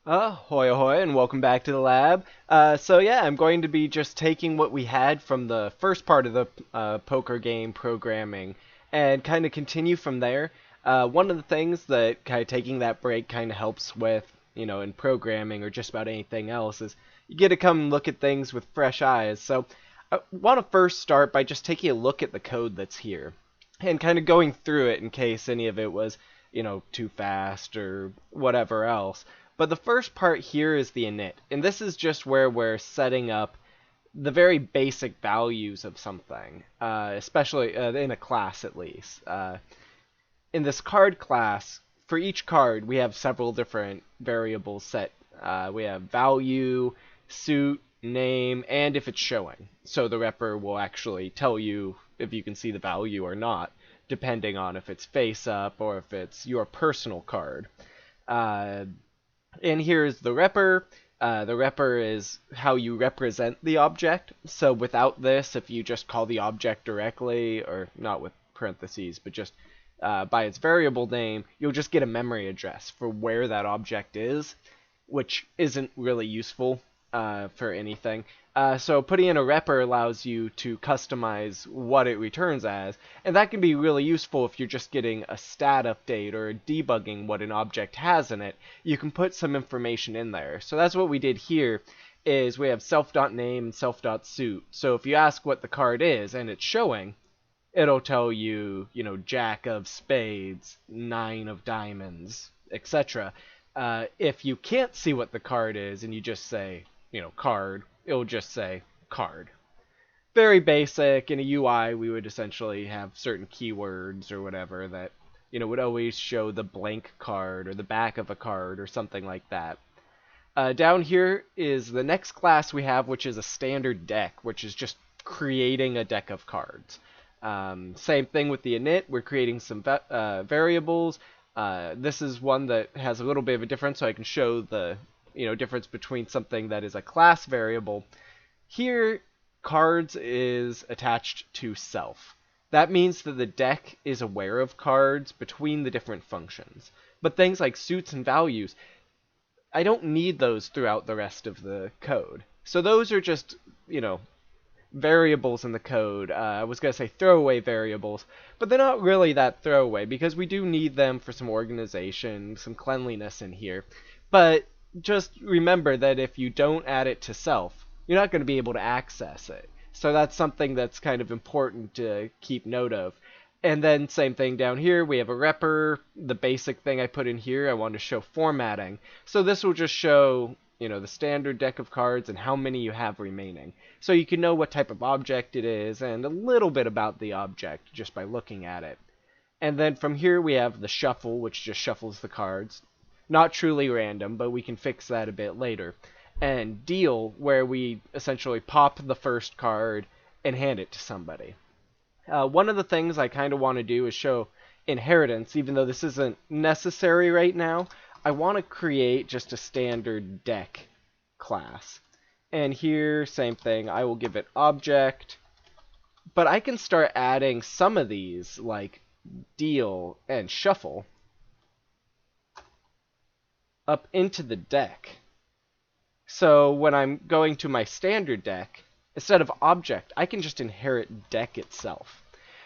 Hoy ahoy, and welcome back to the lab. So yeah, I'm going to be just taking what we had from the first part of the poker game programming and kind of continue from there. One of the things that kind of taking that break kind of helps with, in programming or just about anything else is you get to come and look at things with fresh eyes. So I want to first start by just taking a look at the code that's here and kind of going through it in case any of it was, too fast or whatever else. But the first part here is the init, and this is just where we're setting up the very basic values of something, especially in a class at least. In this card class, for each card, we have several different variables set. We have value, suit, name, and if it's showing. So the repper will actually tell you if you can see the value or not, depending on if it's face up or if it's your personal card. Uh, and here's the repper. The repper is how you represent the object. So without this, if you just call the object directly, or not with parentheses, but just by its variable name, you'll just get a memory address for where that object is, which isn't really useful for anything. So putting in a repper allows you to customize what it returns as, and that can be really useful if you're just getting a stat update or debugging what an object has in it. You can put some information in there. So that's what we did here. Is we have self.name and self.suit. So if you ask what the card is and it's showing, it'll tell you, Jack of spades, nine of diamonds, etc. If you can't see what the card is and you just say, card, it'll just say card. Very basic. In a UI, we would essentially have certain keywords or whatever that, would always show the blank card or the back of a card or something like that. Down here is the next class we have, which is a standard deck, which is just creating a deck of cards. Same thing with the init. We're creating some variables. This is one that has a little bit of a difference, so I can show the difference between something that is a class variable. Here, cards is attached to self. That means that the deck is aware of cards between the different functions. But things like suits and values, I don't need those throughout the rest of the code. So those are just, variables in the code. I was going to say throwaway variables, but they're not really that throwaway because we do need them for some organization, some cleanliness in here. But just remember that if you don't add it to self, you're not going to be able to access it. So that's something that's kind of important to keep note of. And then same thing down here, we have a repper. The basic thing I put in here, I want to show formatting. So this will just show, the standard deck of cards and how many you have remaining. So you can know what type of object it is and a little bit about the object just by looking at it. And then from here we have the shuffle, which just shuffles the cards. Not truly random, but we can fix that a bit later. And deal, where we essentially pop the first card and hand it to somebody. One of the things I kind of want to do is show inheritance, even though this isn't necessary right now. I want to create just a standard deck class. And here, same thing, I will give it object. But I can start adding some of these, like deal and shuffle, up into the deck. So when I'm going to my standard deck, instead of object, I can just inherit deck itself.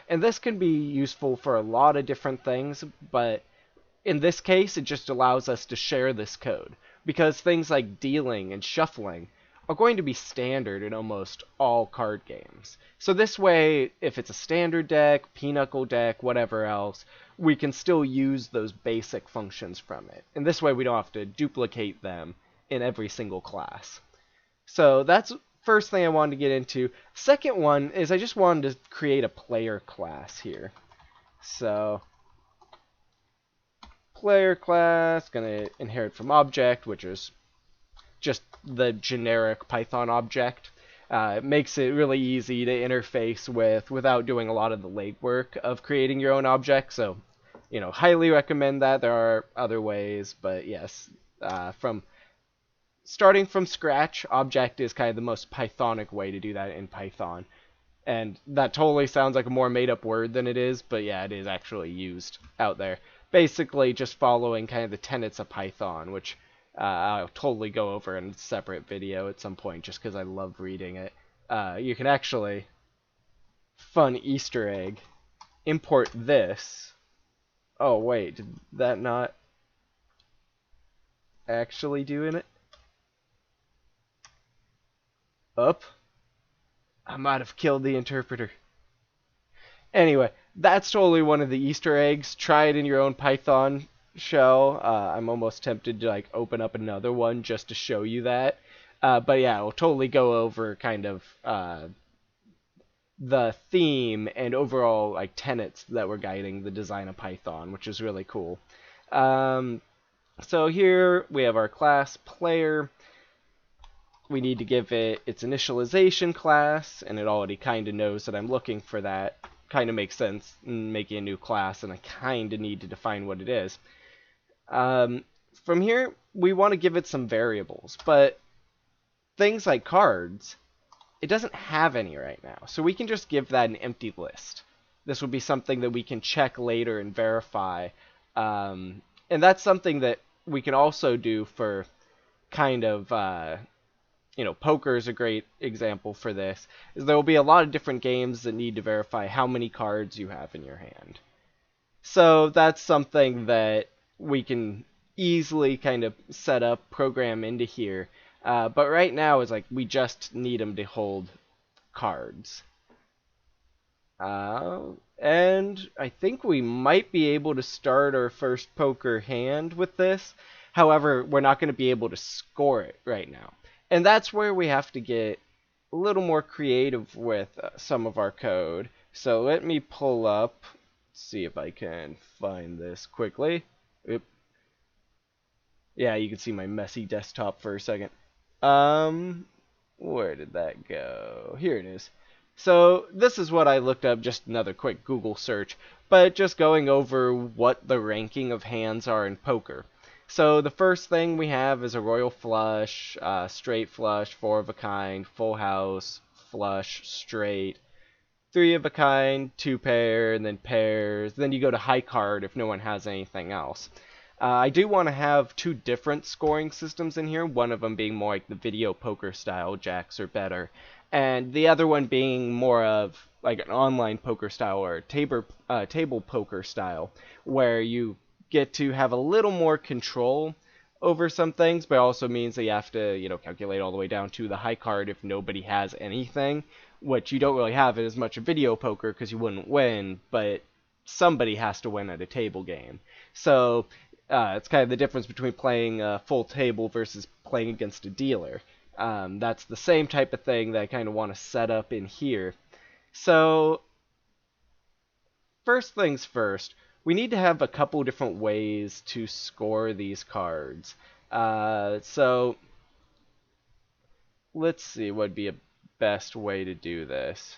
And this can be useful for a lot of different things, but in this case, it just allows us to share this code. Because things like dealing and shuffling are going to be standard in almost all card games. So this way, if it's a standard deck, pinochle deck, whatever else, we can still use those basic functions from it. And this way we don't have to duplicate them in every single class. So that's first thing I wanted to get into. Second one is I just wanted to create a player class here. So player class, gonna inherit from object, which is just the generic Python object. It makes it really easy to interface with without doing a lot of the legwork of creating your own object. So, highly recommend that. There are other ways, but yes, from starting from scratch, object is kind of the most Pythonic way to do that in Python. And that totally sounds like a more made-up word than it is, but yeah, it is actually used out there. Basically, just following kind of the tenets of Python, which I'll totally go over in a separate video at some point just because I love reading it. You can actually, fun Easter egg, import this. Oh wait, did that not actually do it? Up. I might have killed the interpreter. Anyway, that's totally one of the Easter eggs. Try it in your own Python shell. I'm almost tempted to like open up another one just to show you that. But yeah, we'll totally go over kind of the theme and overall like tenets that were guiding the design of Python, which is really cool. Um, so here we have our class player. We need to give it its initialization class, and it already kind of knows that I'm looking for that. Kind of makes sense making a new class, and I kind of need to define what it is. From here, we want to give it some variables, but things like cards, it doesn't have any right now, so we can just give that an empty list. This would be something that we can check later and verify, and that's something that we can also do for kind of poker is a great example for this. Is there will be a lot of different games that need to verify how many cards you have in your hand. So that's something that we can easily kind of set up, program into here. But right now is like we just need them to hold cards. And I think we might be able to start our first poker hand with this. However, we're not going to be able to score it right now. And that's where we have to get a little more creative with some of our code. So let me pull up, see if I can find this quickly. Oop. Yeah, you can see my messy desktop for a second. Where did that go? Here it is. So this is what I looked up, just another quick Google search, but just going over what the ranking of hands are in poker. So the first thing we have is a royal flush, straight flush, four of a kind, full house, flush, straight, three of a kind, two pair, and then pairs. Then you go to high card if no one has anything else. I do want to have two different scoring systems in here, one of them being more like the video poker style, jacks are better, and the other one being more of like an online poker style or table poker style, where you get to have a little more control over some things, but it also means that you have to, calculate all the way down to the high card if nobody has anything, which you don't really have as much of video poker because you wouldn't win, but somebody has to win at a table game. So it's kind of the difference between playing a full table versus playing against a dealer. That's the same type of thing that I kind of want to set up in here. So, first things first, we need to have a couple different ways to score these cards. So, let's see what would be a best way to do this.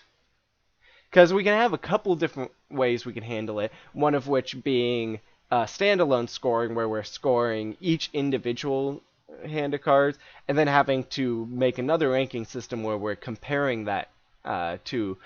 Because we can have a couple different ways we can handle it, one of which being standalone scoring, where we're scoring each individual hand of cards, and then having to make another ranking system where we're comparing that to,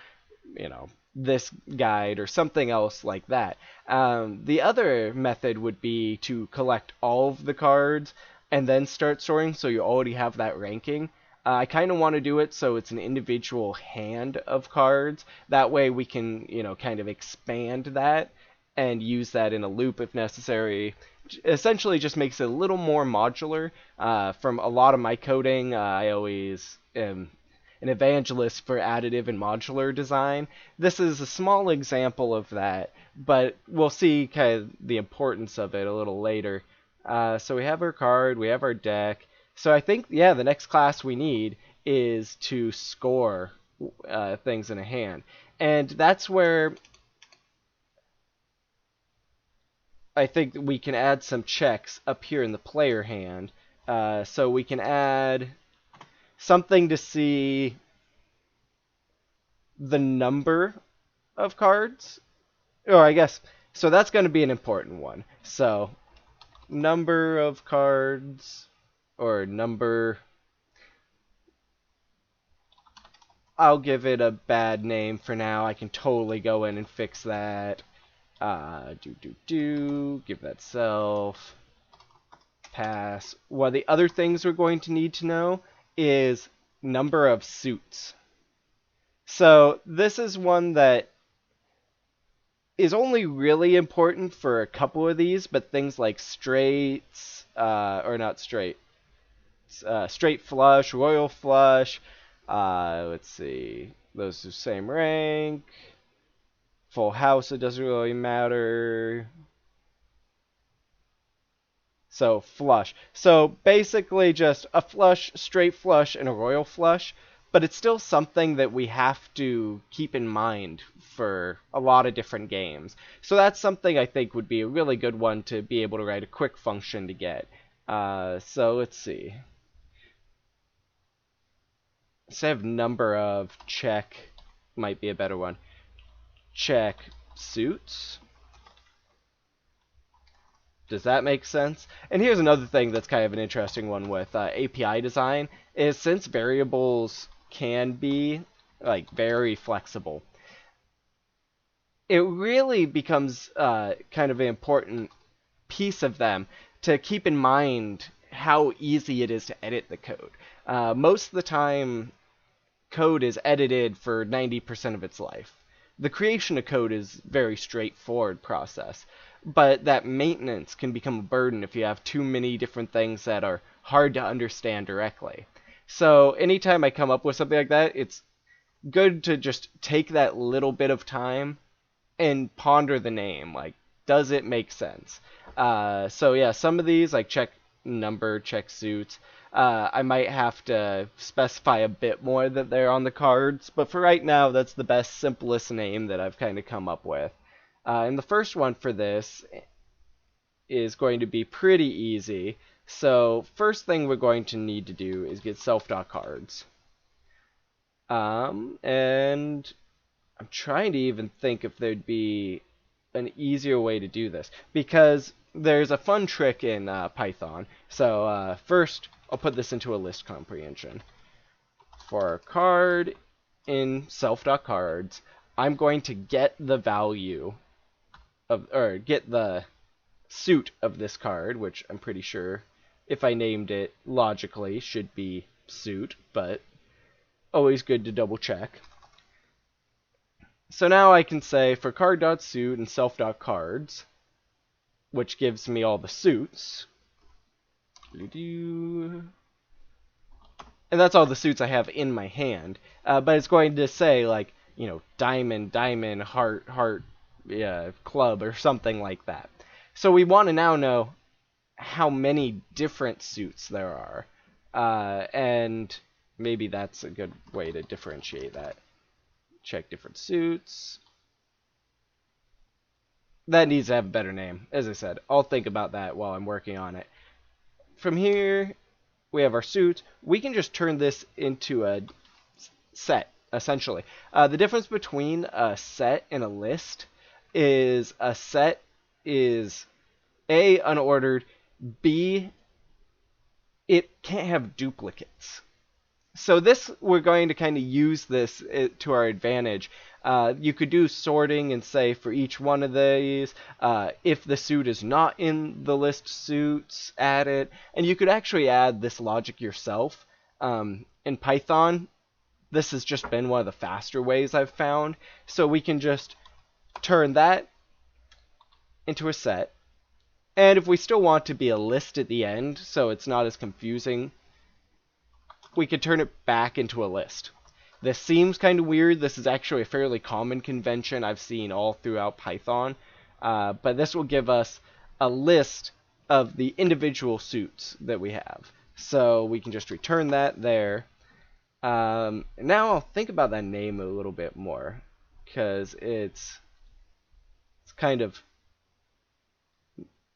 this guide or something else like that. The other method would be to collect all of the cards and then start sorting, so you already have that ranking. I kind of want to do it so it's an individual hand of cards. That way we can, kind of expand that and use that in a loop if necessary. Essentially just makes it a little more modular. From a lot of my coding, I always am an evangelist for additive and modular design. This is a small example of that, but we'll see kind of the importance of it a little later. So we have our card, we have our deck. So I think, the next class we need is to score things in a hand. And that's where I think we can add some checks up here in the player hand. So we can add something to see the number of cards. Or I guess, so that's going to be an important one. So number of cards, or number, I'll give it a bad name for now. I can totally go in and fix that. Give that self. Pass. One of the other things we're going to need to know is number of suits. So this is one that is only really important for a couple of these, but things like straights, or not straight, straight flush, royal flush, let's see, those are same rank, full house, it doesn't really matter. So flush. So basically just a flush, straight flush, and a royal flush, but it's still something that we have to keep in mind for a lot of different games. So that's something I think would be a really good one to be able to write a quick function to get. So let's see. Instead of number of, check might be a better one. Check suits. Does that make sense? And here's another thing that's kind of an interesting one with API design, is since variables can be like very flexible, it really becomes kind of an important piece of them to keep in mind how easy it is to edit the code. Most of the time, code is edited for 90% of its life. The creation of code is a very straightforward process, but that maintenance can become a burden if you have too many different things that are hard to understand directly. So anytime I come up with something like that, it's good to just take that little bit of time and ponder the name. Like, does it make sense? So yeah, some of these, like check number, check suits, I might have to specify a bit more that they're on the cards, but for right now, that's the best, simplest name that I've kind of come up with. And the first one for this is going to be pretty easy. So first thing we're going to need to do is get self.cards. And I'm trying to even think if there'd be an easier way to do this, because there's a fun trick in Python. So first, I'll put this into a list comprehension. For a card in self.cards, I'm going to get the value of, or get the suit of this card, which I'm pretty sure, if I named it logically, should be suit, but always good to double check. So now I can say for card.suit and self.cards, which gives me all the suits. And that's all the suits I have in my hand. But it's going to say, like, you know, diamond, diamond, heart, heart, yeah, club, or something like that. So we want to now know how many different suits there are. And maybe that's a good way to differentiate that. Check different suits. That needs to have a better name. As I said, I'll think about that while I'm working on it. From here, we have our suits. We can just turn this into a set, essentially. The difference between a set and a list is a set is A, unordered, B, it can't have duplicates. So this, we're going to kind of use this to our advantage. You could do sorting and say for each one of these, if the suit is not in the list suits, add it. And you could actually add this logic yourself. In Python, this has just been one of the faster ways I've found. So we can just turn that into a set. And if we still want to be a list at the end, so it's not as confusing, we could turn it back into a list. This seems kind of weird. This is actually a fairly common convention I've seen all throughout Python. But this will give us a list of the individual suits that we have. So we can just return that there. Now I'll think about that name a little bit more, because it's kind of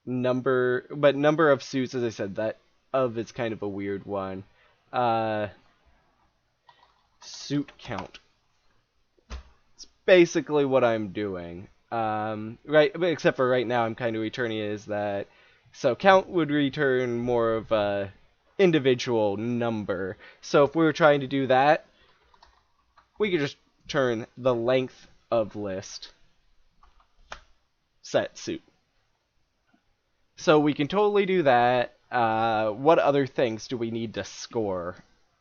number of suits, as I said, that of is kind of a weird one. Suit count. It's basically what I'm doing. Right, except for right now I'm kind of returning it as that. So count would return more of a individual number. So if we were trying to do that, we could just turn the length of list set suit. So we can totally do that. what other things do we need to score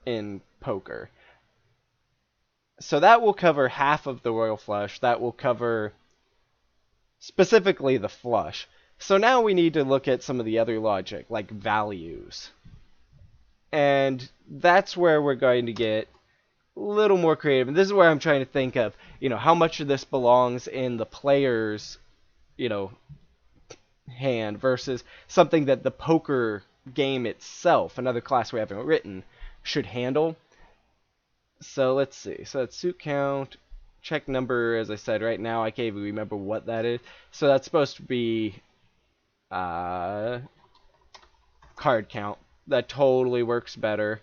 in poker? So that will cover half of the royal flush. That will cover specifically the flush. So now we need to look at some of the other logic, like values. And that's where we're going to get a little more creative. And this is where I'm trying to think of, how much of this belongs in the player's, hand versus something that the poker game itself, another class we haven't written, should handle. So let's see. So that's suit count, check number, as I said, right now I can't even remember what that is. So that's supposed to be card count. That totally works better.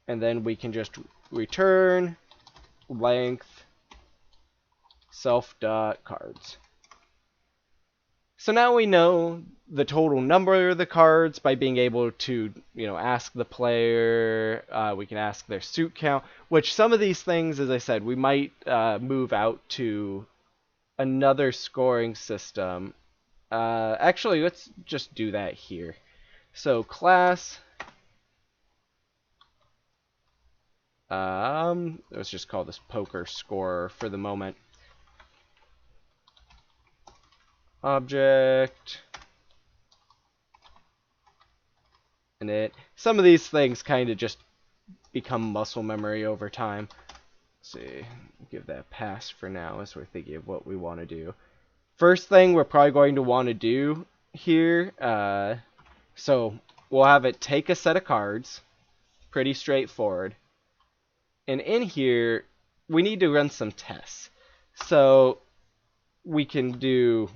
And then we can just return length self dot cards. So now we know the total number of the cards by being able to, ask the player. We can ask their suit count, which some of these things, as I said, we might move out to another scoring system. Actually, let's just do that here. So class, let's just call this poker scorer for the moment. Object, init. Some of these things kind of just become muscle memory over time. Let's see, give that a pass for now as we're thinking of what we want to do. First thing we're probably going to want to do here, so we'll have it take a set of cards, pretty straightforward. And in here, we need to run some tests. So we can do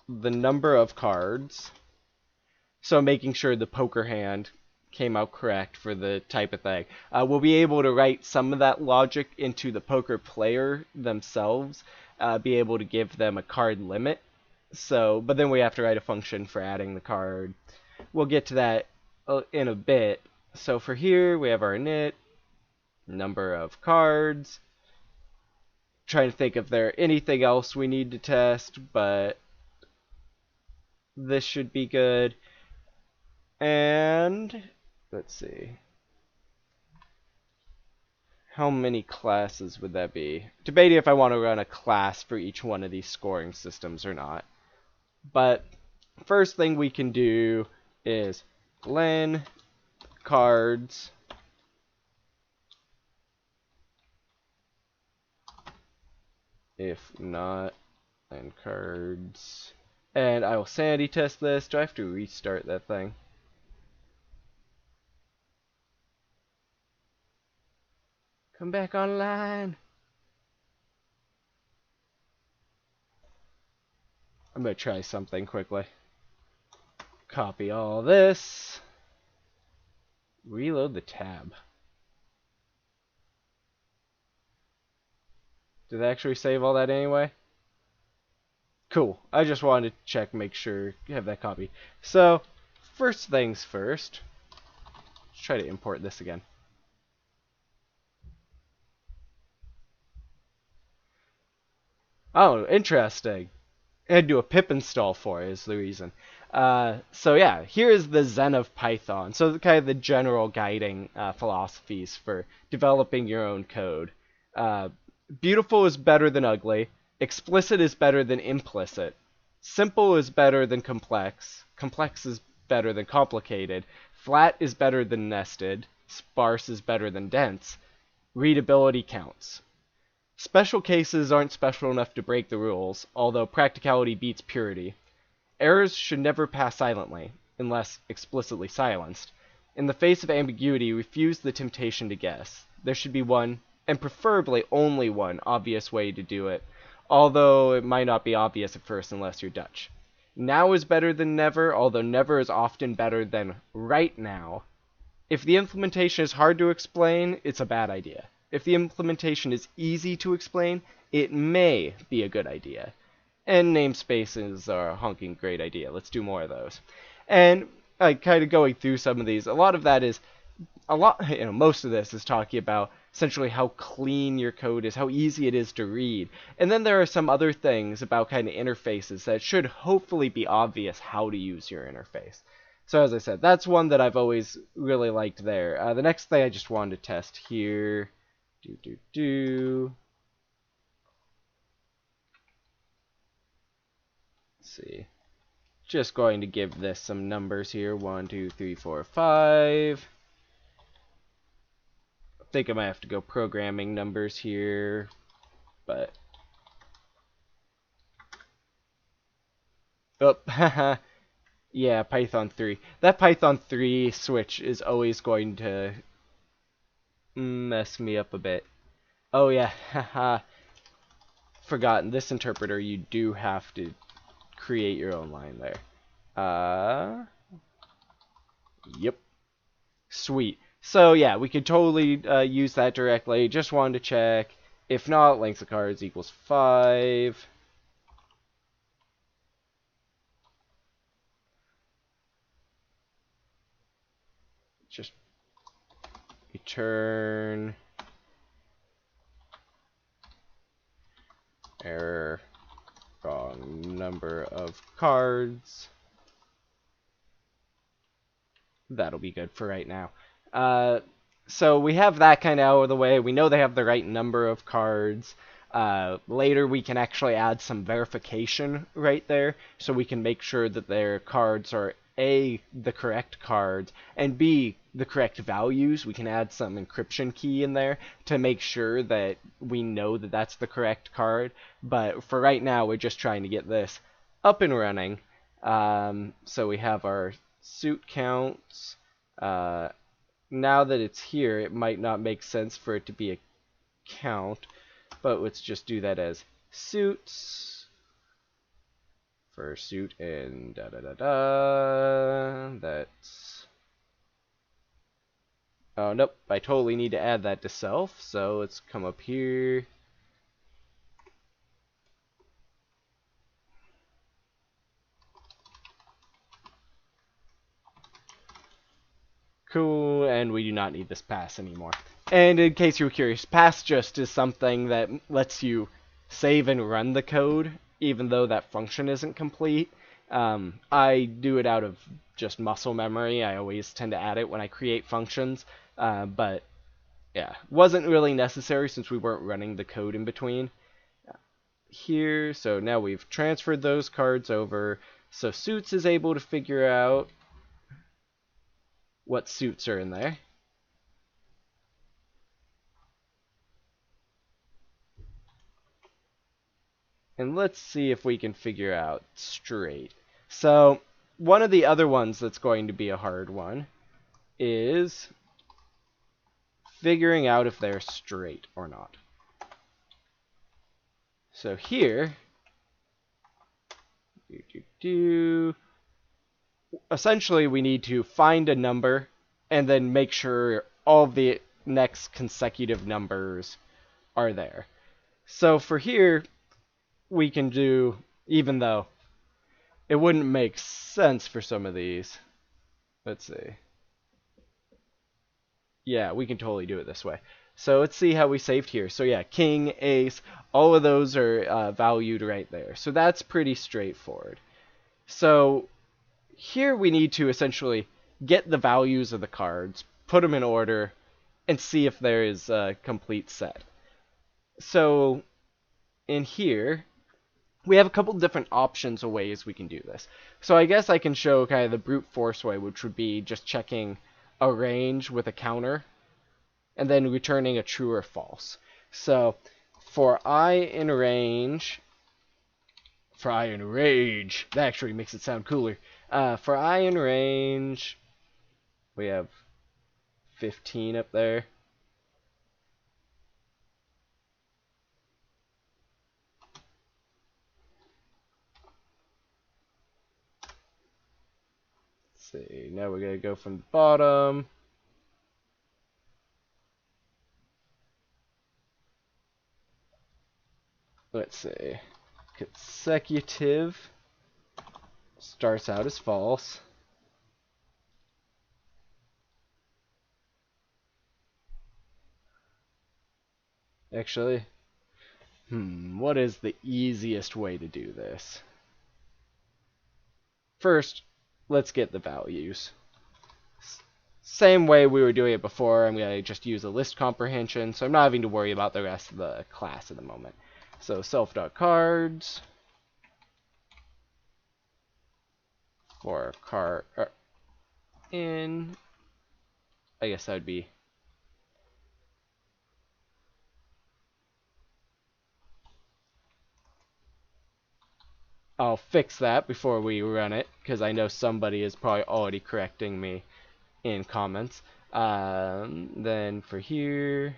the number of cards, so making sure the poker hand came out correct for the type of thing. We'll be able to write some of that logic into the poker player themselves, be able to give them a card limit. So, but then we have to write a function for adding the card. We'll get to that in a bit. So for here, we have our init, number of cards. Trying to think if there anything else we need to test, but this should be good. And let's see. How many classes would that be? Debating if I want to run a class for each one of these scoring systems or not. But first thing we can do is len cards if not len cards. And I will sanity test this. Do I have to restart that thing? Come back online. I'm going to try something quickly. Copy all this. Reload the tab. Did it actually save all that anyway? Cool. I just wanted to check, make sure you have that copy. So, first things first. Let's try to import this again. Oh, interesting. I had to do a pip install for it is the reason. So yeah, here is the Zen of Python. So kind of the general guiding philosophies for developing your own code. Beautiful is better than ugly. Explicit is better than implicit. Simple is better than complex. Complex is better than complicated. Flat is better than nested. Sparse is better than dense. Readability counts. Special cases aren't special enough to break the rules, although practicality beats purity. Errors should never pass silently, unless explicitly silenced. In the face of ambiguity, refuse the temptation to guess. There should be one, and preferably only one, obvious way to do it, although it might not be obvious at first unless you're Dutch. Now is better than never, although never is often better than right now. If the implementation is hard to explain, it's a bad idea. If the implementation is easy to explain, it may be a good idea. And namespaces are a honking great idea. Let's do more of those. And kind of going through some of these, a lot of that is, most of this is talking about essentially how clean your code is, how easy it is to read. And then there are some other things about kind of interfaces that should hopefully be obvious how to use your interface. So as I said, that's one that I've always really liked there. The next thing I just wanted to test here. Let's see. Just going to give this some numbers here. 1, 2, 3, 4, 5. I think I might have to go programming numbers here, but oh, haha. Yeah, Python 3. That Python 3 switch is always going to mess me up a bit. Oh yeah, haha. Forgotten. This interpreter, you do have to create your own line there. Yep. Sweet. So yeah, we could totally use that directly. Just wanted to check. If not, length of cards equals 5. Just return error, wrong number of cards. That'll be good for right now. So we have that kind of out of the way. We know they have the right number of cards. Later we can actually add some verification right there, so we can make sure that their cards are A, the correct cards, and B, the correct values. We can add some encryption key in there to make sure that we know that that's the correct card. But for right now, we're just trying to get this up and running. So we have our suit counts. Now that it's here, it might not make sense for it to be a count, but let's just do that as suits for suit and da da da da. That's, oh nope, I totally need to add that to self, so let's come up here. Cool, and we do not need this pass anymore. And in case you were curious, pass just is something that lets you save and run the code, even though that function isn't complete. I do it out of just muscle memory. I always tend to add it when I create functions, but yeah, wasn't really necessary since we weren't running the code in between. Here, so now we've transferred those cards over, so Suits is able to figure out what suits are in there. And let's see if we can figure out straight. So, one of the other ones that's going to be a hard one is figuring out if they're straight or not. So here, essentially we need to find a number and then make sure all of the next consecutive numbers are there. So for here, we can do, even though it wouldn't make sense for some of these. Let's see. Yeah, we can totally do it this way. So let's see how we saved here. So yeah, king, ace, all of those are valued right there. So that's pretty straightforward. So here we need to essentially get the values of the cards, put them in order, and see if there is a complete set. So in here, we have a couple different options of ways we can do this. So I guess I can show kind of the brute force way, which would be just checking a range with a counter and then returning a true or false. So for I in range, that actually makes it sound cooler. For I in range, we have 15 up there. Let's see, now we're going to go from the bottom. Let's see, consecutive starts out as false. Actually, what is the easiest way to do this? First, let's get the values. Same way we were doing it before, I'm going to just use a list comprehension, so I'm not having to worry about the rest of the class at the moment. So self.cards for card in, I guess that would be I'll fix that before we run it, because I know somebody is probably already correcting me in comments. Then for here,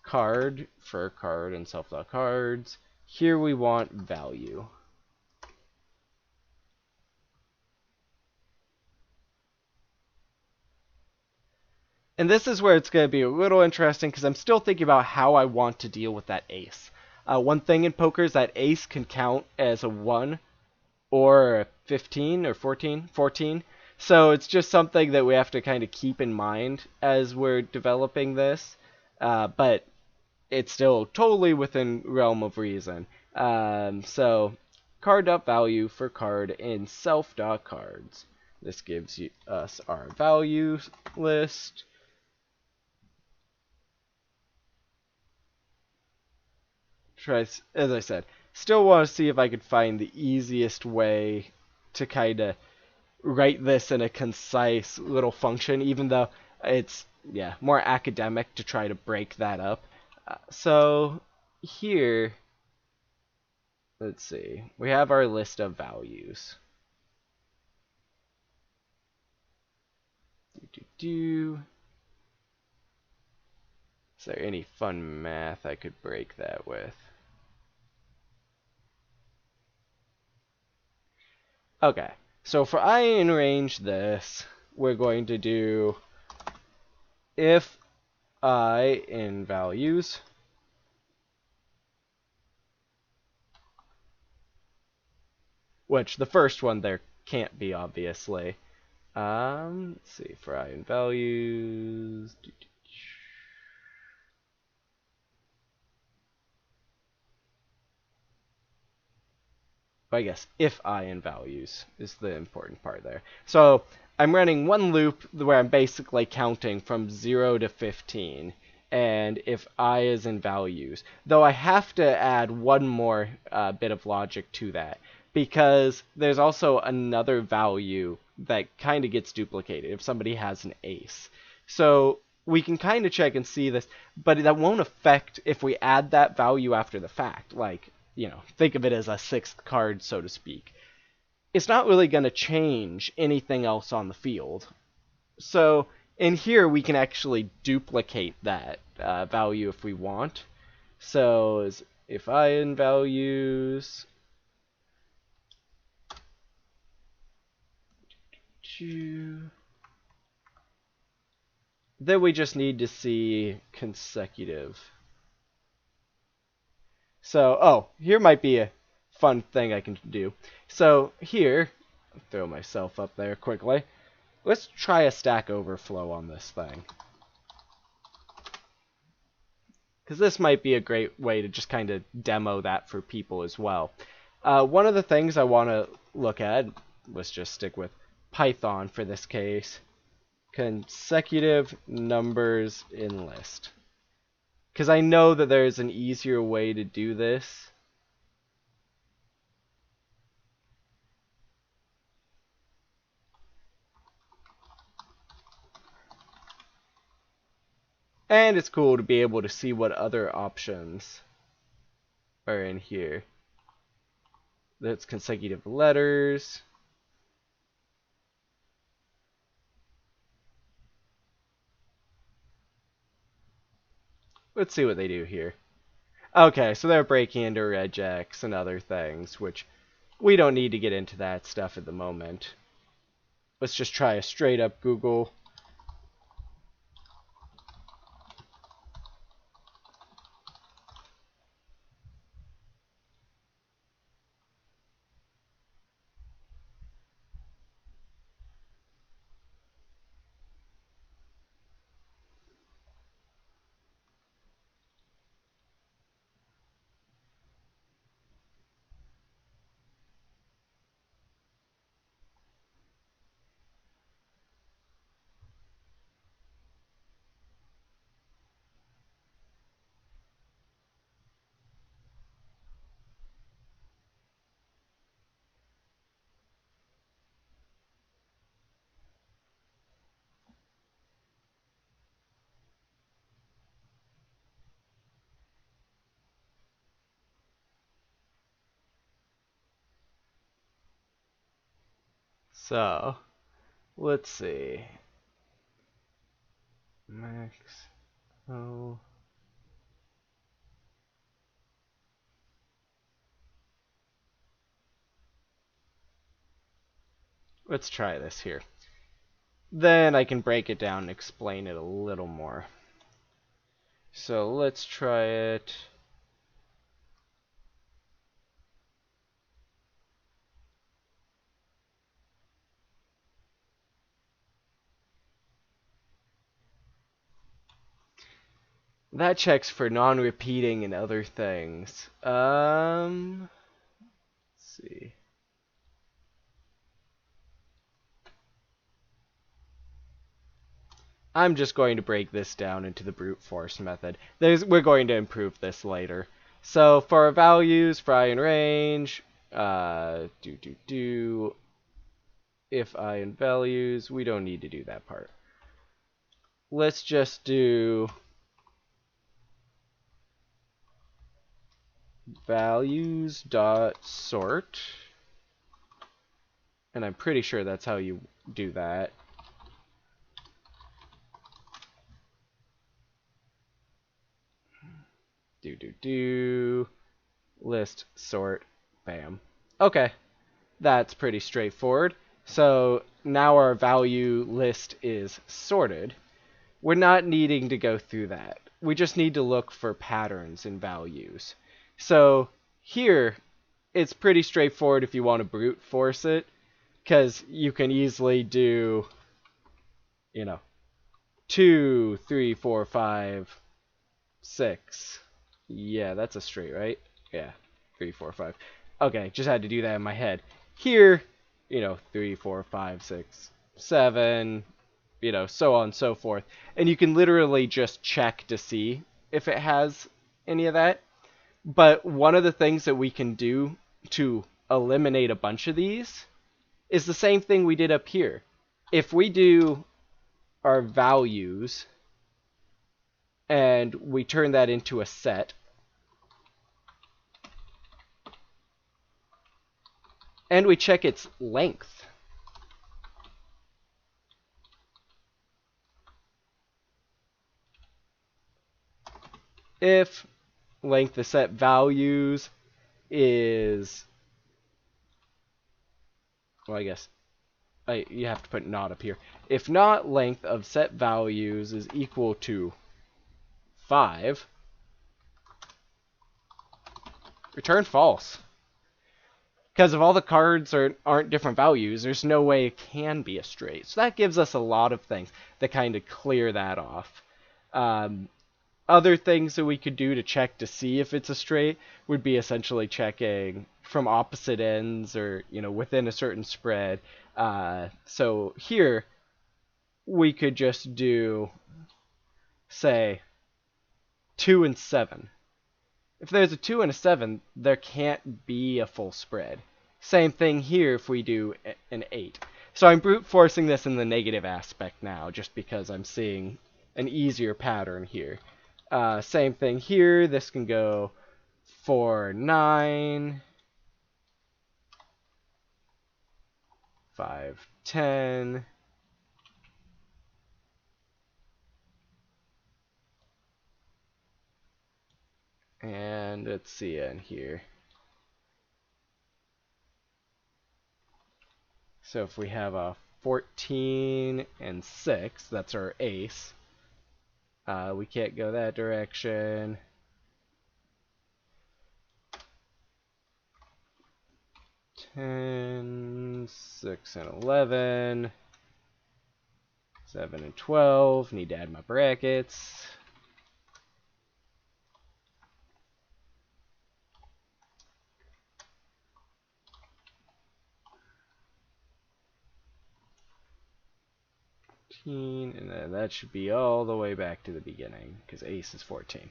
card for card and self.cards. Here we want value. And this is where it's going to be a little interesting because I'm still thinking about how I want to deal with that ace. One thing in poker is that ace can count as a 1 or a 15 or 14. 14. So it's just something that we have to kind of keep in mind as we're developing this. But it's still totally within realm of reason. So card.value for card in self.cards. This gives us our value list. As I said, still want to see if I could find the easiest way to kind of write this in a concise little function, even though it's, yeah, more academic to try to break that up. So here, let's see, we have our list of values. Is there any fun math I could break that with? Okay, so for I arrange this, we're going to do if I in values which the first one there can't be, obviously. Let's see, for I in values. I guess if I in values is the important part there. So I'm running one loop where I'm basically counting from 0 to 15. And if I is in values, though I have to add one more bit of logic to that, because there's also another value that kind of gets duplicated if somebody has an ace. So we can kind of check and see this, but that won't affect if we add that value after the fact. Like, think of it as a sixth card, so to speak. It's not really going to change anything else on the field. So in here, we can actually duplicate that value if we want. So if I in values, then we just need to see consecutive. So, here might be a fun thing I can do. So here, I'll throw myself up there quickly. Let's try a Stack Overflow on this thing. Because this might be a great way to just kind of demo that for people as well. One of the things I want to look at, let's just stick with Python for this case, consecutive numbers in list. Because I know that there's an easier way to do this. And it's cool to be able to see what other options are in here. That's consecutive letters. Let's see what they do here. Okay, so they're breaking into regex and other things, which we don't need to get into that stuff at the moment. Let's just try a straight up Google. So, let's see. Max. Oh. Let's try this here. Then I can break it down and explain it a little more. So let's try it. That checks for non-repeating and other things. Let's see. I'm just going to break this down into the brute force method. We're going to improve this later. So for our values, fry and range, if I in values, we don't need to do that part. Let's just do values dot sort, and I'm pretty sure that's how you do that. List sort, bam. Okay, that's pretty straightforward. So now our value list is sorted. We're not needing to go through that. We just need to look for patterns in values. So here, it's pretty straightforward if you want to brute force it, because you can easily do, 2, 3, 4, 5, 6. Yeah, that's a straight, right? Yeah, 3, 4, 5. Okay, just had to do that in my head. Here, 3, 4, 5, 6, 7, so on and so forth. And you can literally just check to see if it has any of that. But one of the things that we can do to eliminate a bunch of these is the same thing we did up here. If we do our values and we turn that into a set, and we check its length, if length of set values is, well, I guess you have to put not up here. If not length of set values is equal to 5, return false. Because if all the cards aren't different values, there's no way it can be a straight. So that gives us a lot of things that kind of clear that off. Other things that we could do to check to see if it's a straight would be essentially checking from opposite ends or, within a certain spread. So here, we could just do, say, 2 and 7. If there's a 2 and a 7, there can't be a full spread. Same thing here if we do an 8. So I'm brute forcing this in the negative aspect now, just because I'm seeing an easier pattern here. Same thing here. This can go 4, 9, 5, 10. And let's see in here. So if we have a 14 and 6, that's our ace. We can't go that direction. 10, 6, and 11. 7 and 12. Need to add my brackets. And then that should be all the way back to the beginning, because ace is 14.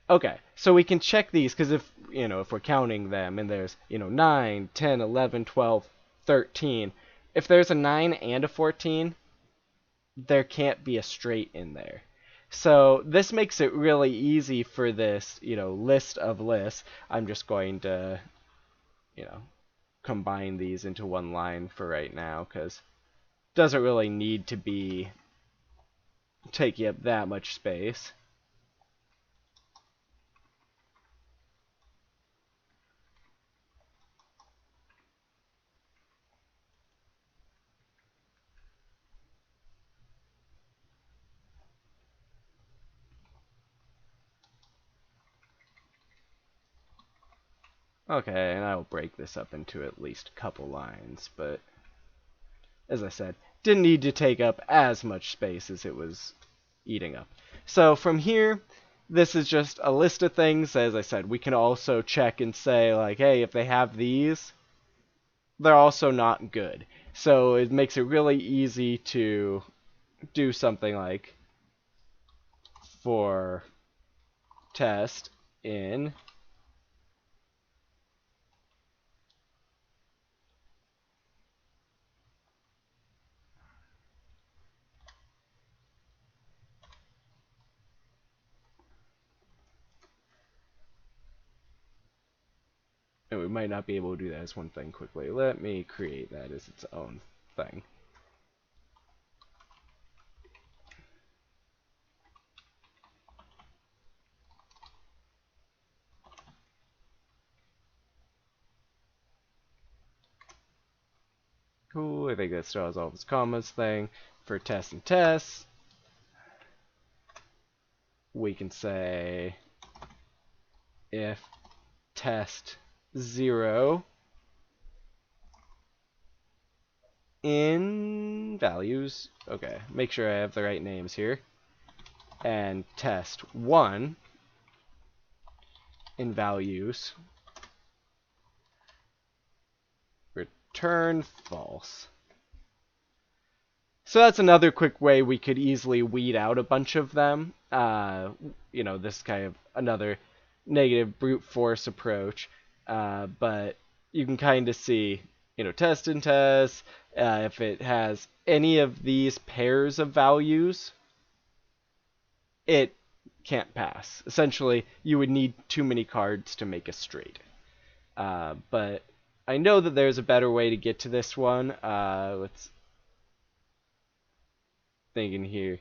Okay, so we can check these, because if we're counting them, and there's, 9, 10, 11, 12, 13. If there's a 9 and a 14, there can't be a straight in there. So this makes it really easy for this, list of lists. I'm just going to, combine these into one line for right now, because it doesn't really need to be taking up that much space. Okay, and I'll break this up into at least a couple lines, but as I said, didn't need to take up as much space as it was eating up. So from here, this is just a list of things. As I said, we can also check and say, like, hey, if they have these, they're also not good. So it makes it really easy to do something like for test in and we might not be able to do that as one thing quickly. Let me create that as its own thing. Cool, I think that still has all its commas thing. For test and test, we can say if test 0 in values, okay, make sure I have the right names here, and test 1 in values, return false. So that's another quick way we could easily weed out a bunch of them. You know, this kind of another negative brute force approach, but you can kind of see, you know, test and test, if it has any of these pairs of values, it can't pass. Essentially, you would need too many cards to make a straight. But I know that there's a better way to get to this one. Let's think in here.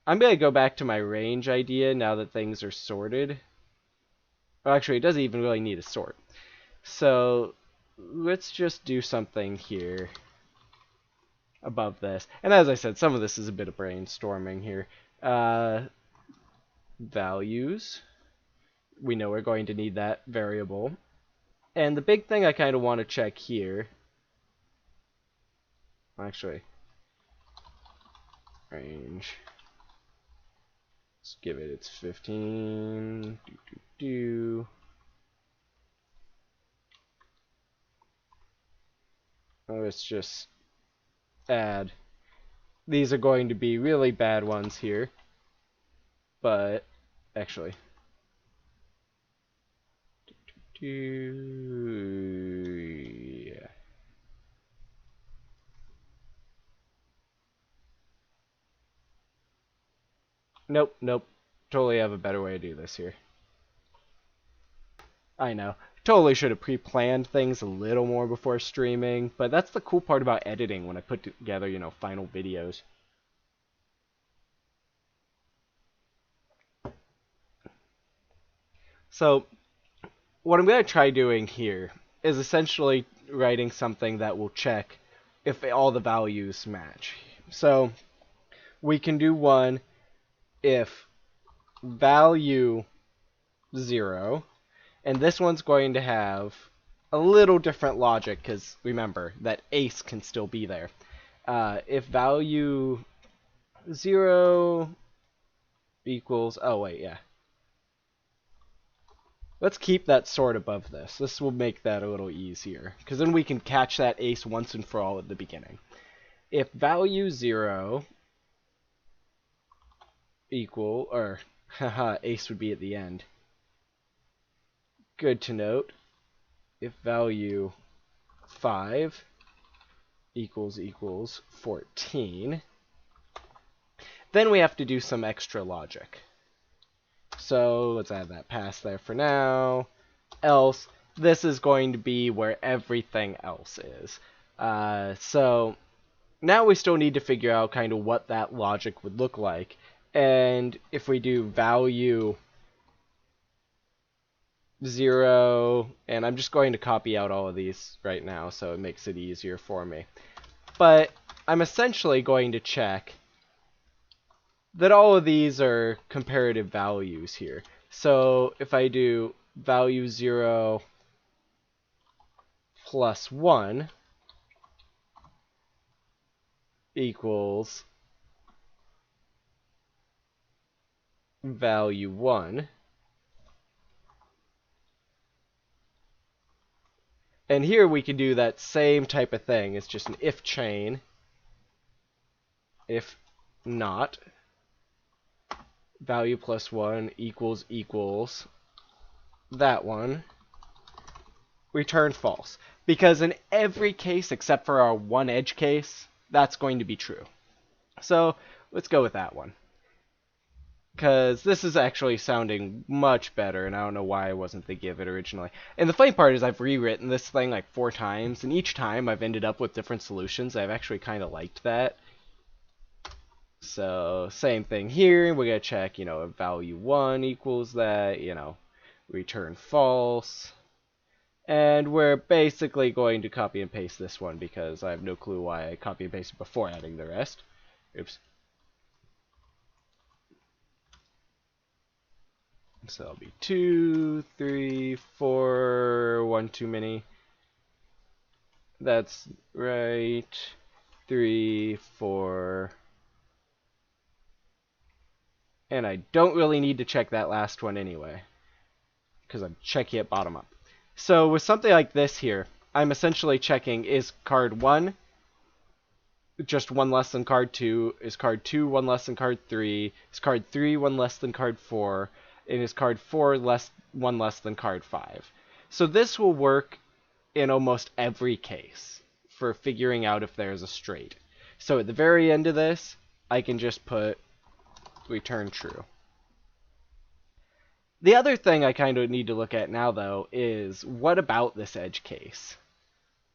I'm going to go back to my range idea now that things are sorted. Well, actually, it doesn't even really need a sort. So let's just do something here above this. And as I said, some of this is a bit of brainstorming here. Values. We know we're going to need that variable. And the big thing I kind of want to check here, actually, range. Let's give it its 15. Let's just add. These are going to be really bad ones here, but actually, yeah. Nope, nope. Totally have a better way to do this here. I know. Totally should have pre-planned things a little more before streaming, but that's the cool part about editing when I put together, you know, final videos. So, what I'm going to try doing here is essentially writing something that will check if all the values match. So, we can do one if value 0, and this one's going to have a little different logic because remember that ace can still be there. If value 0 equals, oh wait, yeah. Let's keep that sort above this. This will make that a little easier because then we can catch that ace once and for all at the beginning. If value 0 equal, or haha, ace would be at the end. Good to note. If value 5 equals 14, then we have to do some extra logic. So let's add that pass there for now. Else, this is going to be where everything else is. So now we still need to figure out kind of what that logic would look like. And if we do value 0, and I'm just going to copy out all of these right now so it makes it easier for me. But I'm essentially going to check that all of these are comparative values here. So if I do value 0 plus 1 equals value 1, and here we can do that same type of thing. It's just an if chain. If not, value plus 1 equals that one, return false. Because in every case except for our one edge case, that's going to be true. So let's go with that one. Because this is actually sounding much better, and I don't know why I wasn't thinking of it originally. And the funny part is I've rewritten this thing like 4 times, and each time I've ended up with different solutions. I've actually kind of liked that. So same thing here. We're going to check, if value 1 equals that, return false. And we're basically going to copy and paste this one because I have no clue why I copy and pasted before adding the rest. Oops. So that'll be 2, 3, 4, 1 too many. That's right. 3, 4. And I don't really need to check that last one anyway, because I'm checking it bottom up. So with something like this here, I'm essentially checking, is card 1 just 1 less than card 2? Is card 2 1 less than card 3? Is card 3 1 less than card 4? And is card 4 1 less than card 5? So this will work in almost every case for figuring out if there's a straight. So at the very end of this, I can just put return true. The other thing I kind of need to look at now, though, is what about this edge case?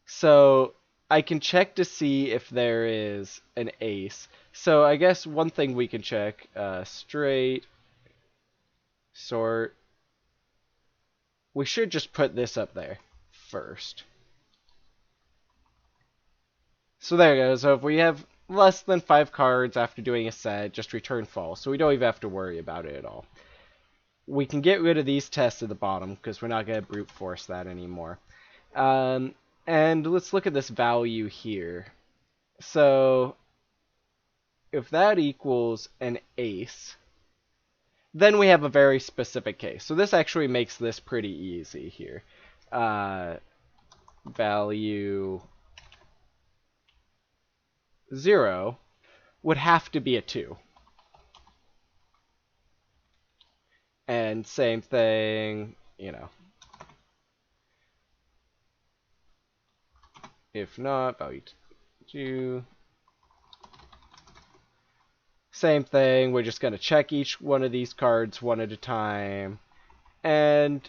So I can check to see if there is an ace. So I guess one thing we can check, straight, sort. We should just put this up there first. So there it goes. So if we have less than 5 cards after doing a set, just return false. So we don't even have to worry about it at all. We can get rid of these tests at the bottom because we're not going to brute force that anymore. And let's look at this value here. So if that equals an ace, then we have a very specific case. So this actually makes this pretty easy here. Value 0 would have to be a 2. And same thing, if not, value 2. Same thing, we're just going to check each one of these cards one at a time. And,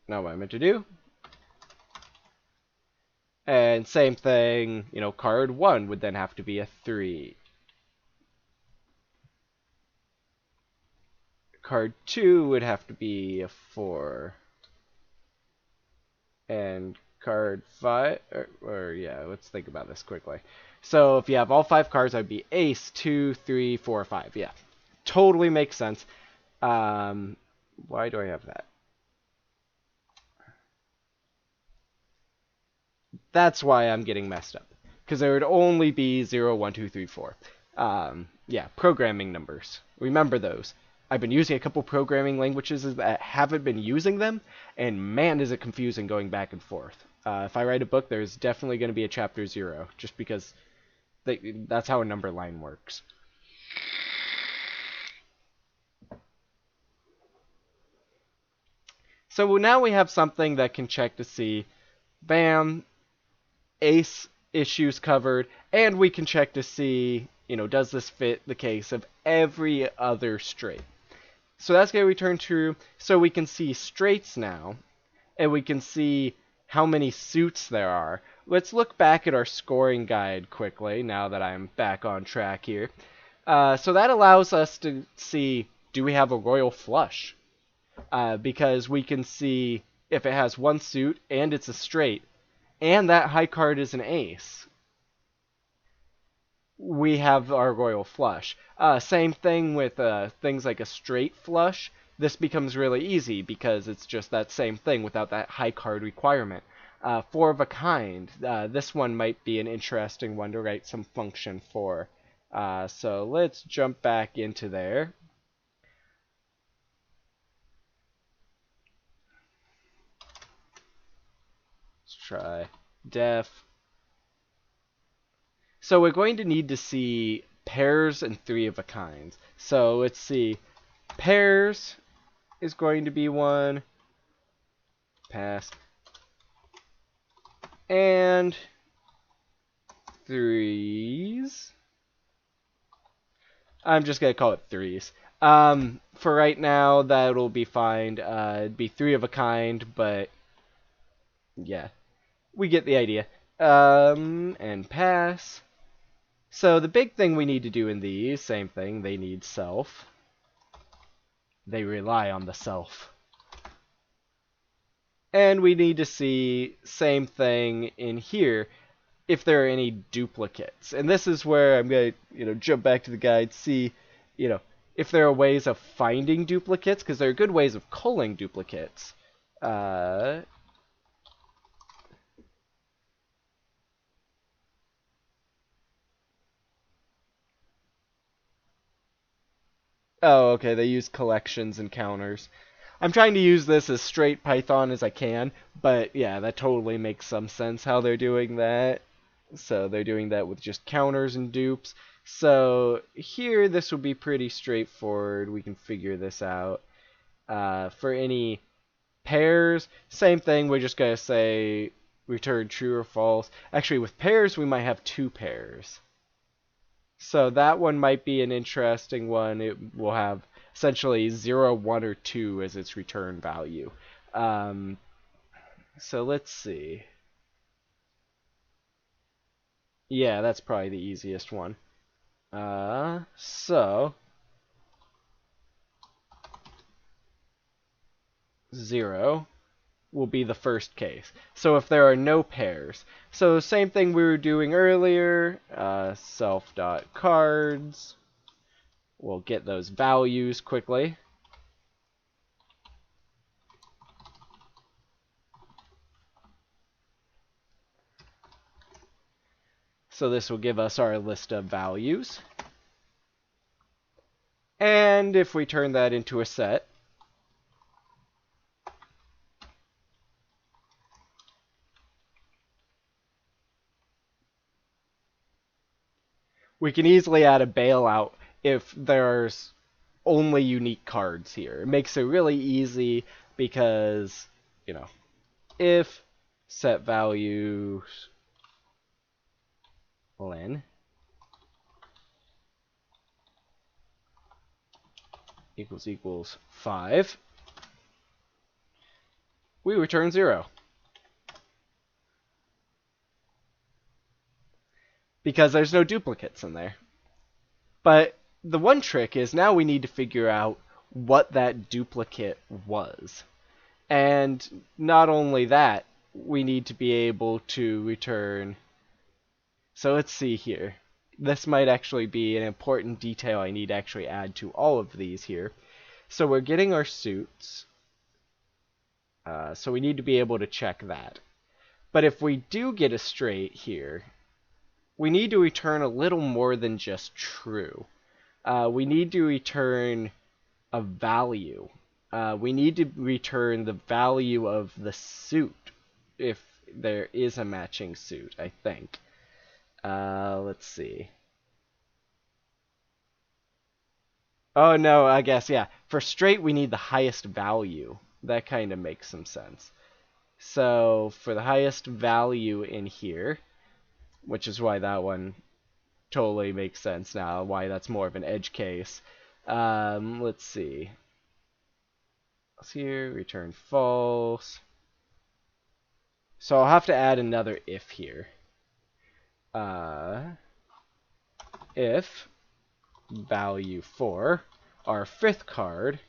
not what I meant to do. And same thing, card 1 would then have to be a 3. Card 2 would have to be a 4. And card 5, yeah, let's think about this quickly. So if you have all 5 cards, that would be ace, 2, 3, 4, 5. Yeah, totally makes sense. Why do I have that? That's why I'm getting messed up. Because there would only be 0, 1, 2, 3, 4. Yeah, programming numbers. Remember those. I've been using a couple programming languages that haven't been using them, and man, is it confusing going back and forth. If I write a book, there's definitely going to be a chapter 0, just because that's how a number line works. So now we have something that can check to see, bam, ace issues covered, and we can check to see, does this fit the case of every other straight. So that's going to return true. So we can see straights now, and we can see how many suits there are. Let's look back at our scoring guide quickly now that I'm back on track here. So that allows us to see, do we have a royal flush? Because we can see if it has one suit and it's a straight, and that high card is an ace, we have our royal flush. Same thing with things like a straight flush. This becomes really easy because it's just that same thing without that high card requirement. Four of a kind. This one might be an interesting one to write some function for. So let's jump back into there. Let's try def. So we're going to need to see pairs and three of a kind. So let's see. Pairs is going to be one. Pass. And threes. I'm just going to call it threes. For right now, that'll be fine. It'd be three of a kind, but yeah, we get the idea. And pass. So the big thing we need to do in these, same thing, they need self. They rely on the self. And we need to see, same thing in here, if there are any duplicates. And this is where I'm going to, jump back to the guide, see, if there are ways of finding duplicates, because there are good ways of culling duplicates. Oh, okay, they use collections and counters. I'm trying to use this as straight Python as I can, but yeah, that totally makes some sense how they're doing that. So they're doing that with just counters and dupes. So here, this will be pretty straightforward. We can figure this out. For any pairs, same thing. We're just going to say return true or false. Actually, with pairs, we might have two pairs. So that one might be an interesting one. It will have essentially 0, 1, or 2 as its return value. So let's see. Yeah, that's probably the easiest one. So 0 will be the first case. So if there are no pairs. So same thing we were doing earlier, self.cards. We'll get those values quickly. So this will give us our list of values. And if we turn that into a set, we can easily add a bailout if there's only unique cards here. It makes it really easy because, if set values len equals 5, we return 0. Because there's no duplicates in there. But the one trick is now we need to figure out what that duplicate was. And not only that, we need to be able to return. So let's see here. This might actually be an important detail I need to actually add to all of these here. So we're getting our suits. So we need to be able to check that. But if we do get a straight here, we need to return a little more than just true. We need to return a value. We need to return the value of the suit, if there is a matching suit, I think. Let's see. Oh, no, I guess, yeah. For straight, we need the highest value. That kind of makes some sense. So, for the highest value in here, which is why that one totally makes sense now, why that's more of an edge case. Let's see. Let's here, return false. So I'll have to add another if here. If value for our fifth card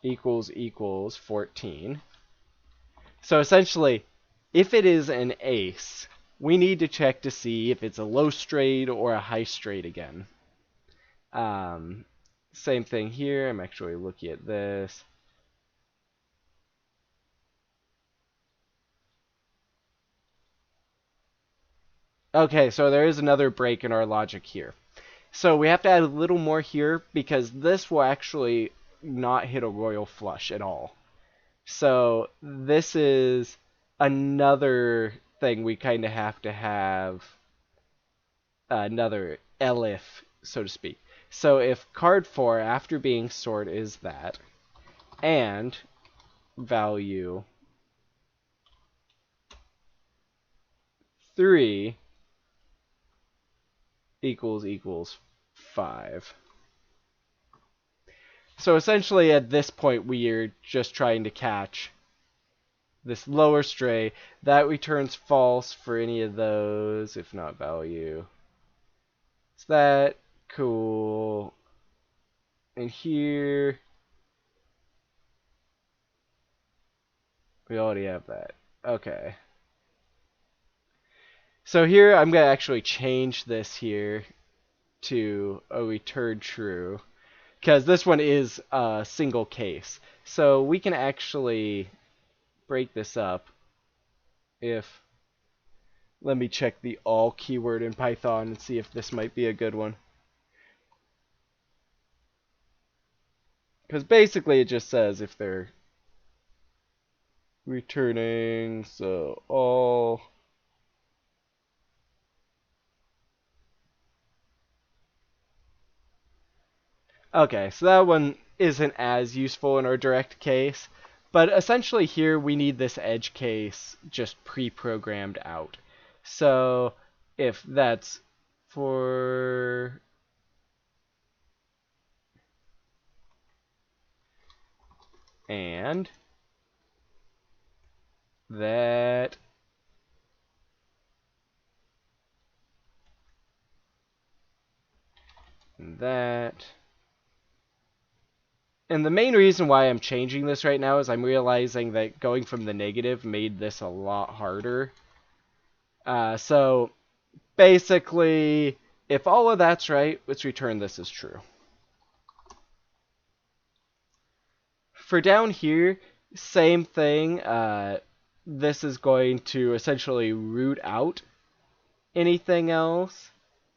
equals 14. So essentially, if it is an ace, we need to check to see if it's a low straight or a high straight again. Same thing here. I'm actually looking at this. Okay, so there is another break in our logic here. So we have to add a little more here because this will actually not hit a royal flush at all. So this is another thing we kind of have another elif, so to speak. So if card 4 after being sort is that, and value 3 equals 5. So essentially at this point we are just trying to catch this lower stray. That returns false for any of those, if not value. Is that cool? And here we already have that. Okay. So here I'm going to actually change this here to a return true, because this one is a single case. So we can actually break this up if, let me check the all keyword in Python and see if this might be a good one. Because basically it just says if they're returning, so all. Okay, so that one isn't as useful in our direct case, but essentially here we need this edge case just pre-programmed out. So if that's for and that and that. And the main reason why I'm changing this right now is I'm realizing that going from the negative made this a lot harder. So basically, if all of that's right, let's return this as true. For down here, same thing. This is going to essentially root out anything else.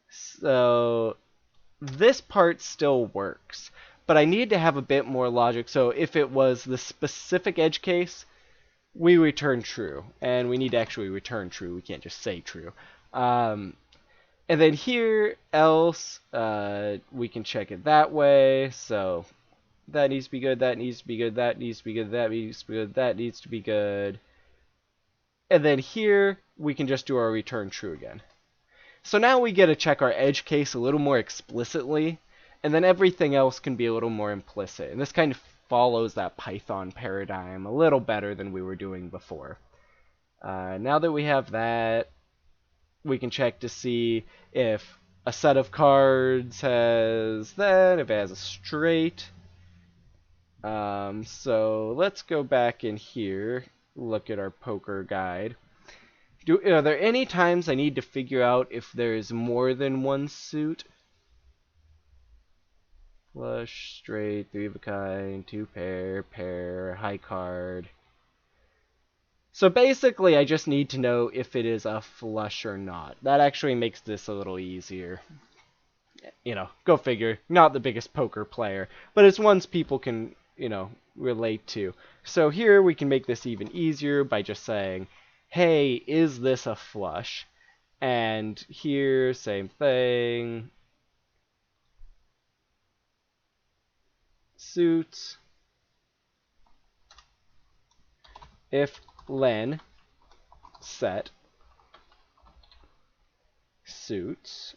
So this part still works, but I need to have a bit more logic. So if it was the specific edge case, we return true, and we need to actually return true. We can't just say true. And then here, else, we can check it that way. So that needs to be good, that needs to be good, that needs to be good, that needs to be good, that needs to be good. And then here, we can just do our return true again. So now we get to check our edge case a little more explicitly, and then everything else can be a little more implicit. And this kind of follows that Python paradigm a little better than we were doing before. Now that we have that, we can check to see if a set of cards has that, if it has a straight. So let's go back in here, look at our poker guide. Are there any times I need to figure out if there's more than one suit? Flush, straight, three of a kind, two pair, high card. So basically I just need to know if it is a flush or not. That actually makes this a little easier. You know, go figure, not the biggest poker player, but it's ones people can, relate to. So here we can make this even easier by just saying, hey, is this a flush? And here, same thing. Suits. If len set suits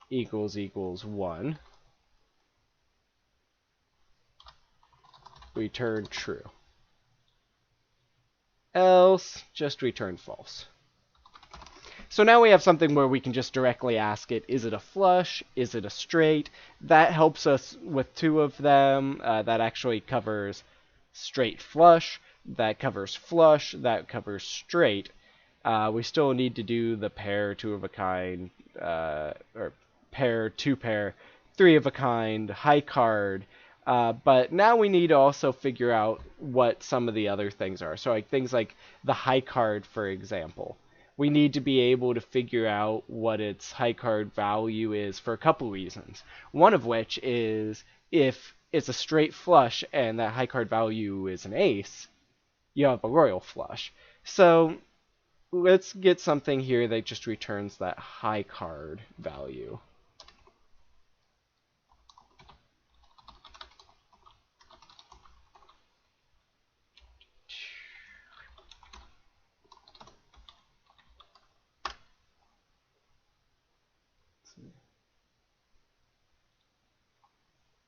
equals 1, return true. Else, just return false. So now we have something where we can just directly ask it, is it a flush? Is it a straight? That helps us with two of them. That actually covers straight flush. That covers flush. That covers straight. We still need to do the pair, two of a kind, or pair, two pair, three of a kind, high card. But now we need to also figure out what some of the other things are. So like things like the high card, for example. We need to be able to figure out what its high card value is for a couple reasons. One of which is if it's a straight flush and that high card value is an ace, you have a royal flush. So let's get something here that just returns that high card value.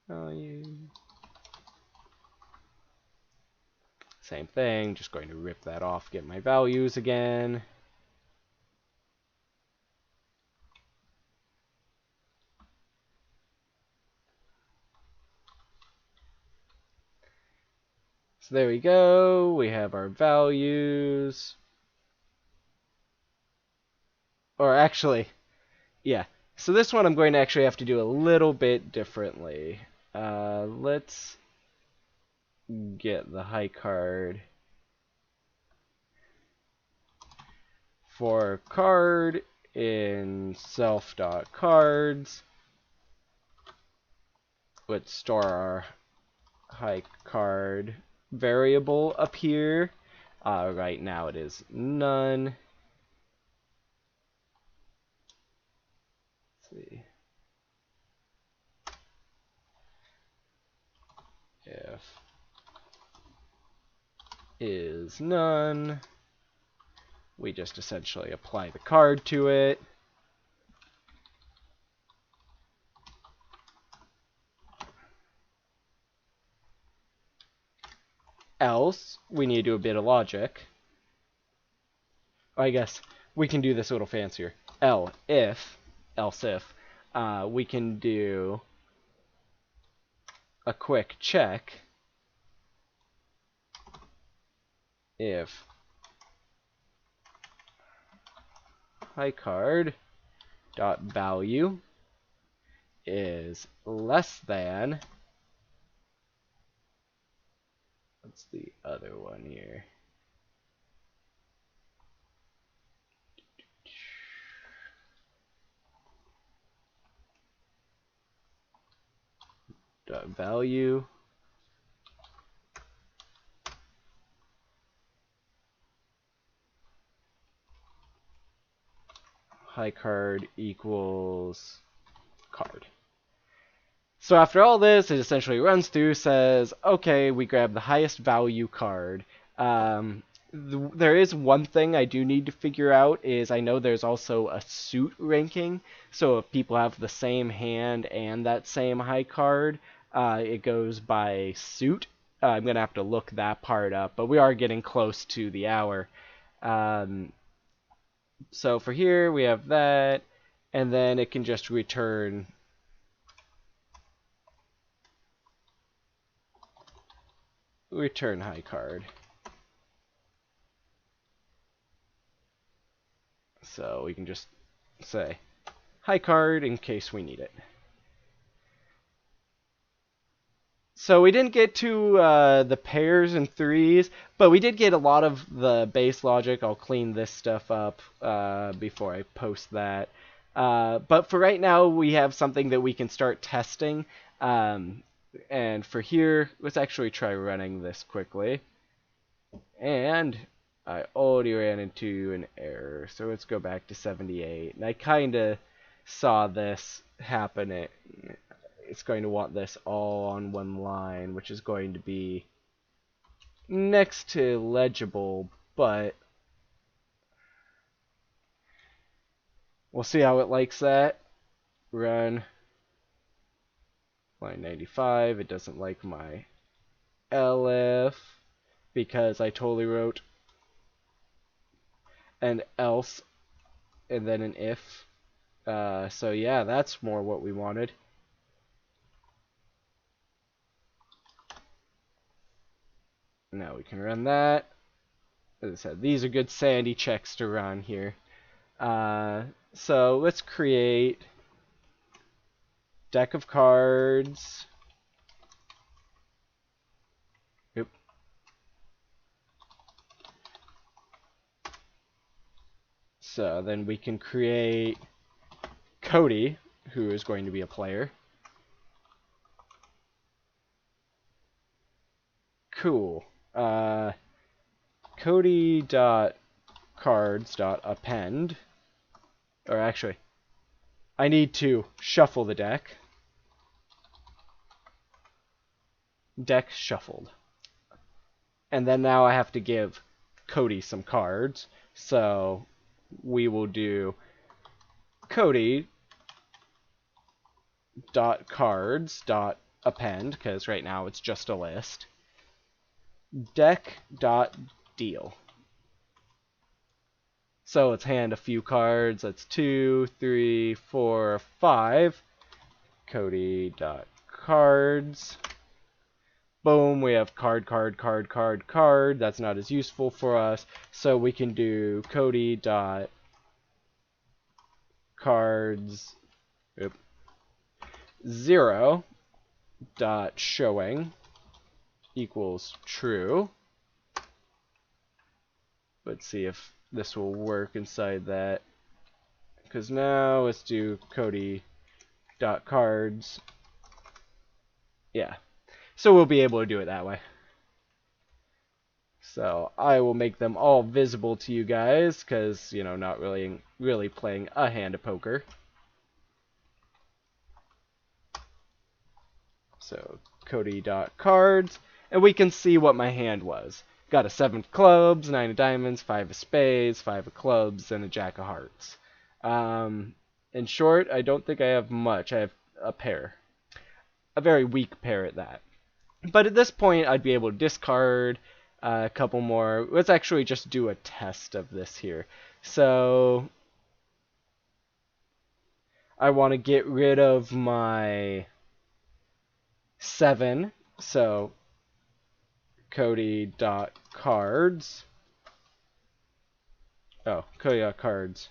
Value. Same thing, just going to rip that off, get my values again. So there we go, we have our values. Or actually, yeah. So this one I'm going to actually have to do a little bit differently. Let's get the high card. For card in self.cards, let's store our high card variable up here. Right now it is none. Let's see. If is none, we just essentially apply the card to it. Else, we need to do a bit of logic. I guess we can do this a little fancier. Else if, we can do a quick check if high card dot value is less than, what's the other one here? Dot value high card equals card. So after all this, it essentially runs through, says, okay, we grab the highest value card. There is one thing I do need to figure out is I know there's also a suit ranking. So if people have the same hand and that same high card, it goes by suit. I'm going to have to look that part up, but we are getting close to the hour. So for here, we have that, and then it can just return high card. So we can just say high card in case we need it. So we didn't get to the pairs and threes, but we did get a lot of the base logic. I'll clean this stuff up before I post that. But for right now, we have something that we can start testing. And for here, let's actually try running this quickly. And I already ran into an error, so let's go back to 78. And I kind of saw this happen. It's going to want this all on one line, which is going to be next to legible, but we'll see how it likes that. Run line 95. It doesn't like my elif, because I totally wrote an else and then an if. So yeah, that's more what we wanted. Now we can run that. As I said, these are good sandy checks to run here. So let's create deck of cards. Oop. So then we can create Cody, who is going to be a player. Cool. Cody.cards.append. Or actually, I need to shuffle the deck. Deck shuffled. And then now I have to give Cody some cards. So we will do Cody.cards.append, because right now it's just a list. Deck.deal. So let's hand a few cards. That's 2, 3, 4, 5. Cody.cards. Boom, we have card. That's not as useful for us. So we can do Cody.cards 0.showing equals true. Let's see if this will work inside that. Because now let's do Cody.cards. Yeah. So we'll be able to do it that way. So I will make them all visible to you guys, because, you know, not really playing a hand of poker. So Cody.cards, and we can see what my hand was. Got a 7 of clubs, 9 of diamonds, 5 of spades, 5 of clubs, and a jack of hearts. In short, I don't think I have much. I have a pair. A very weak pair at that. But at this point, I'd be able to discard a couple more. Let's actually just do a test of this here. So I want to get rid of my 7. So Cody.cards. Oh, Cody.cards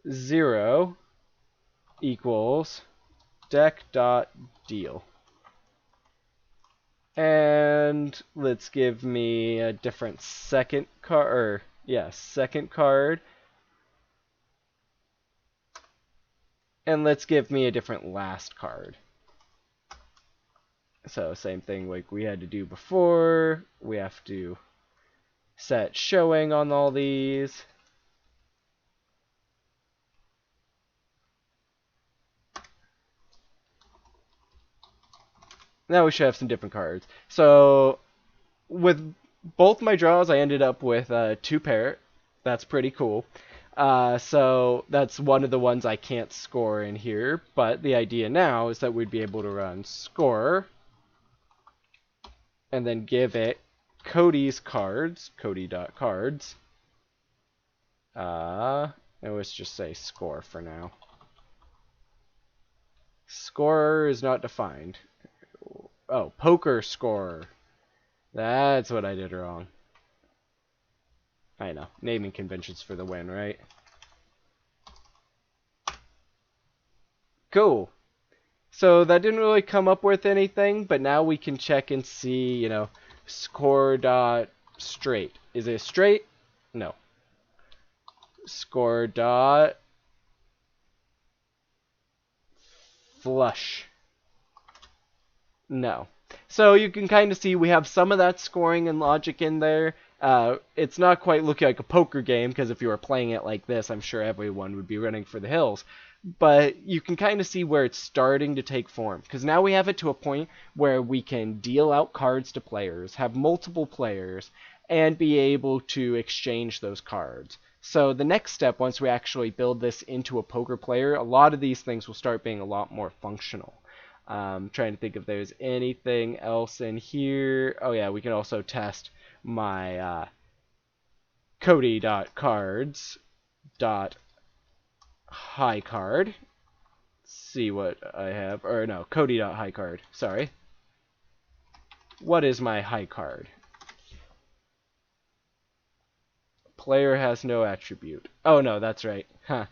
0 equals deck.deal. And let's give me a different second card. Second card. And let's give me a different last card. So same thing like we had to do before. We have to set showing on all these. Now we should have some different cards. So with both my draws, I ended up with 2 pair. That's pretty cool. So that's one of the ones I can't score in here. But the idea now is that we'd be able to run score and then give it Cody's cards, Cody.cards. And let's just say score for now. Scorer is not defined. Oh, poker scorer. That's what I did wrong. I know. Naming conventions for the win, right? Cool. So that didn't really come up with anything, but now we can check and see, you know, score.straight. Is it straight? No. Score.flush. No. So you can kind of see we have some of that scoring and logic in there. It's not quite looking like a poker game, because if you were playing it like this, I'm sure everyone would be running for the hills. But you can kind of see where it's starting to take form, because now we have it to a point where we can deal out cards to players, have multiple players, and be able to exchange those cards. So the next step, once we actually build this into a poker player, a lot of these things will start being a lot more functional. Trying to think if there's anything else in here. Oh yeah, we can also test my Cody.cards.highcard. See what I have. Or no, Cody.highcard. Sorry. What is my high card? Player has no attribute. Oh no, that's right. Huh.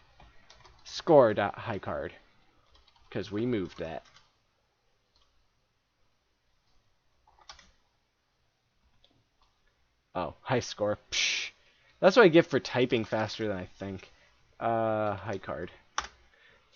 Score.highcard. Because we moved that. Oh, high score. Psh. That's what I get for typing faster than I think. High card.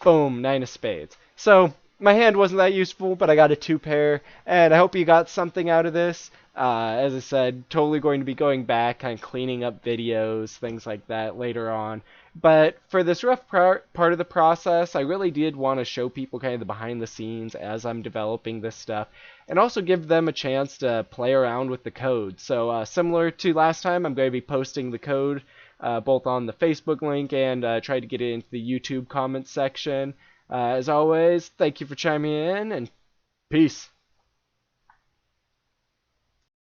Boom, 9 of spades. So, my hand wasn't that useful, but I got a 2-pair, and I hope you got something out of this. As I said, totally going to be going back, kind of cleaning up videos, things like that later on. But for this rough part of the process, I really did want to show people kind of the behind the scenes as I'm developing this stuff, and also give them a chance to play around with the code. So similar to last time, I'm going to be posting the code both on the Facebook link and try to get it into the YouTube comments section. As always, thank you for chiming in, and peace.